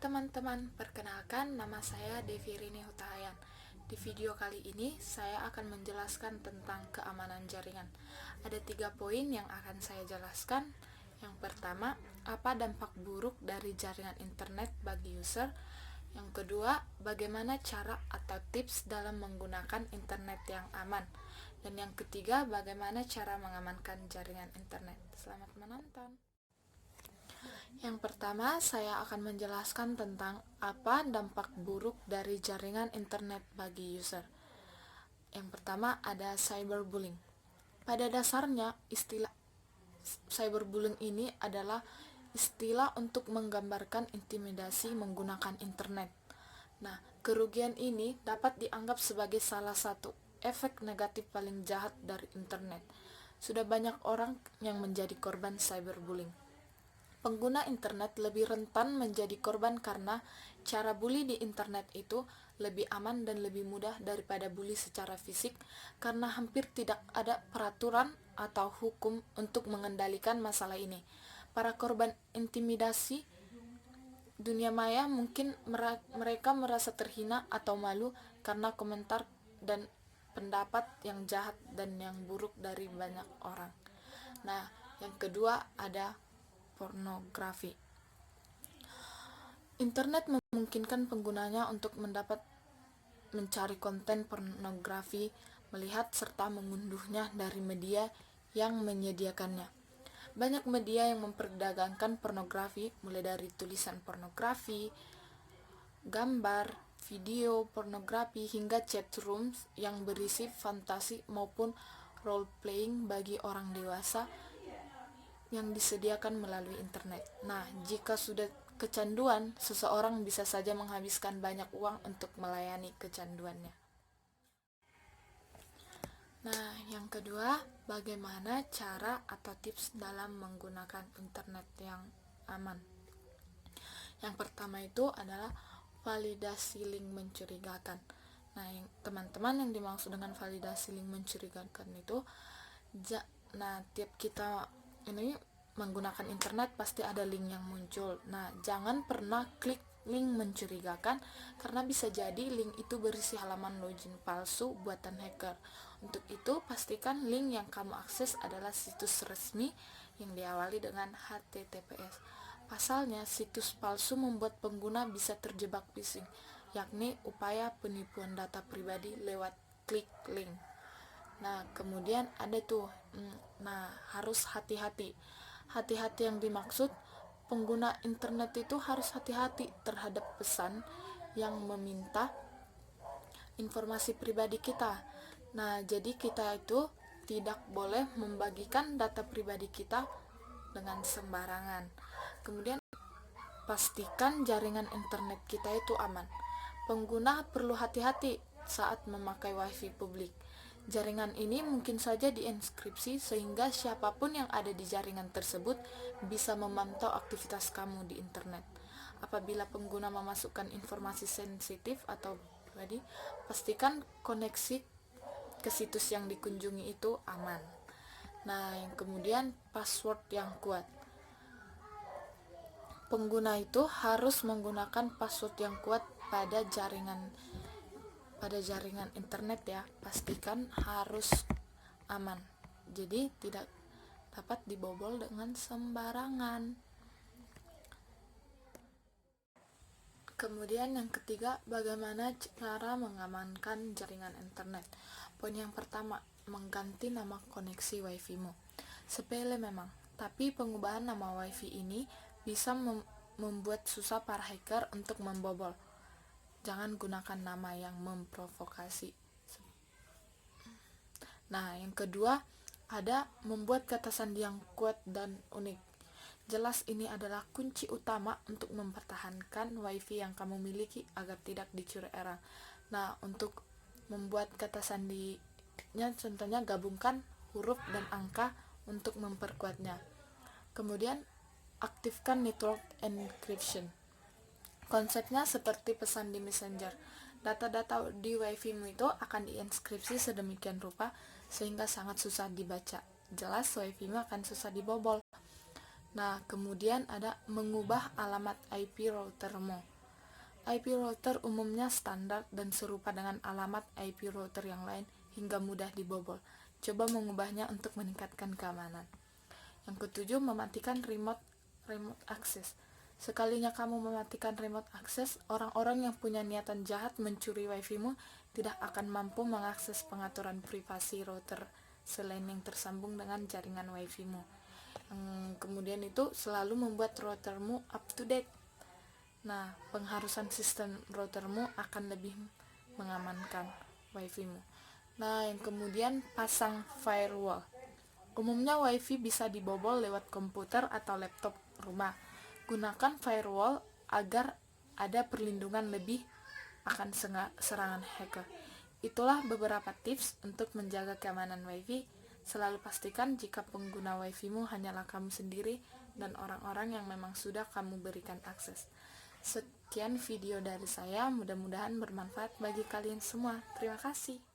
teman-teman, perkenalkan nama saya Devi Rini Hutahayan. Di video kali ini saya akan menjelaskan tentang keamanan jaringan. Ada 3 poin yang akan saya jelaskan. Yang pertama, apa dampak buruk dari jaringan internet bagi user? Yang kedua, bagaimana cara atau tips dalam menggunakan internet yang aman? Dan yang ketiga, bagaimana cara mengamankan jaringan internet? Selamat menonton. Yang pertama, saya akan menjelaskan tentang apa dampak buruk dari jaringan internet bagi user. Yang pertama ada cyberbullying. Pada dasarnya, istilah cyberbullying ini adalah istilah untuk menggambarkan intimidasi menggunakan internet. Nah, kerugian ini dapat dianggap sebagai salah satu efek negatif paling jahat dari internet. Sudah banyak orang yang menjadi korban cyberbullying. Pengguna internet lebih rentan menjadi korban karena cara bully di internet itu lebih aman dan lebih mudah daripada bully secara fisik karena hampir tidak ada peraturan atau hukum untuk mengendalikan masalah ini. Para korban intimidasi dunia maya mungkin mereka merasa terhina atau malu karena komentar dan pendapat yang jahat dan yang buruk dari banyak orang. Nah, yang kedua ada pornografi. Internet memungkinkan penggunanya untuk mencari konten pornografi, melihat serta mengunduhnya dari media yang menyediakannya. Banyak media yang memperdagangkan pornografi, mulai dari tulisan pornografi, gambar, video pornografi, hingga chat rooms yang berisi fantasi maupun role playing bagi orang dewasa yang disediakan melalui internet. Nah, jika sudah kecanduan, seseorang bisa saja menghabiskan banyak uang untuk melayani kecanduannya. Nah, yang kedua, bagaimana cara atau tips dalam menggunakan internet yang aman? Yang pertama itu adalah validasi link mencurigakan. Nah, teman-teman yang dimaksud dengan validasi link mencurigakan itu, tiap kita ini menggunakan internet pasti ada link yang muncul. Nah, jangan pernah klik link mencurigakan karena bisa jadi link itu berisi halaman login palsu buatan hacker. Untuk itu, pastikan link yang kamu akses adalah situs resmi yang diawali dengan HTTPS. Pasalnya, situs palsu membuat pengguna bisa terjebak phishing, yakni upaya penipuan data pribadi lewat klik link. Nah, kemudian ada tuh, harus hati-hati. Hati-hati yang dimaksud, pengguna internet itu harus hati-hati terhadap pesan yang meminta informasi pribadi kita. Nah, jadi kita itu tidak boleh membagikan data pribadi kita dengan sembarangan. Kemudian, pastikan jaringan internet kita itu aman. Pengguna perlu hati-hati saat memakai wifi publik. Jaringan ini mungkin saja dienkripsi sehingga siapapun yang ada di jaringan tersebut bisa memantau aktivitas kamu di internet. Apabila pengguna memasukkan informasi sensitif atau pribadi, pastikan koneksi ke situs yang dikunjungi itu aman. Nah, yang kemudian password yang kuat. Pengguna itu harus menggunakan password yang kuat pada jaringan internet ya. Pastikan harus aman, jadi tidak dapat dibobol dengan sembarangan. Kemudian yang ketiga, bagaimana cara mengamankan jaringan internet? Poin yang pertama, mengganti nama koneksi wifi-mu. Sepele memang, tapi pengubahan nama wifi ini bisa membuat susah para hacker untuk membobol. Jangan gunakan nama yang memprovokasi. Nah, yang kedua ada membuat kata sandi yang kuat dan unik. Jelas ini adalah kunci utama untuk mempertahankan wifi yang kamu miliki agar tidak dicuri orang. Nah, untuk membuat kata sandinya contohnya gabungkan huruf dan angka untuk memperkuatnya. Kemudian aktifkan network encryption. Konsepnya seperti pesan di Messenger. Data-data di wifi-mu itu akan dienskripsi sedemikian rupa sehingga sangat susah dibaca. Jelas wifi-mu akan susah dibobol. Nah, kemudian ada mengubah alamat IP routermu. IP router umumnya standar dan serupa dengan alamat IP router yang lain hingga mudah dibobol. Coba mengubahnya untuk meningkatkan keamanan. Yang ketujuh, mematikan remote access. Sekalinya kamu mematikan remote access, orang-orang yang punya niatan jahat mencuri wifi-mu tidak akan mampu mengakses pengaturan privasi router selain yang tersambung dengan jaringan wifi-mu. Kemudian itu selalu membuat routermu up to date. Nah, pengharusan sistem routermu akan lebih mengamankan wifi-mu. Nah, yang kemudian pasang firewall. Umumnya wifi bisa dibobol lewat komputer atau laptop rumah. Gunakan firewall agar ada perlindungan lebih akan serangan hacker. Itulah beberapa tips untuk menjaga keamanan wifi. Selalu pastikan jika pengguna wifi-mu hanyalah kamu sendiri dan orang-orang yang memang sudah kamu berikan akses. Sekian video dari saya, mudah-mudahan bermanfaat bagi kalian semua. Terima kasih.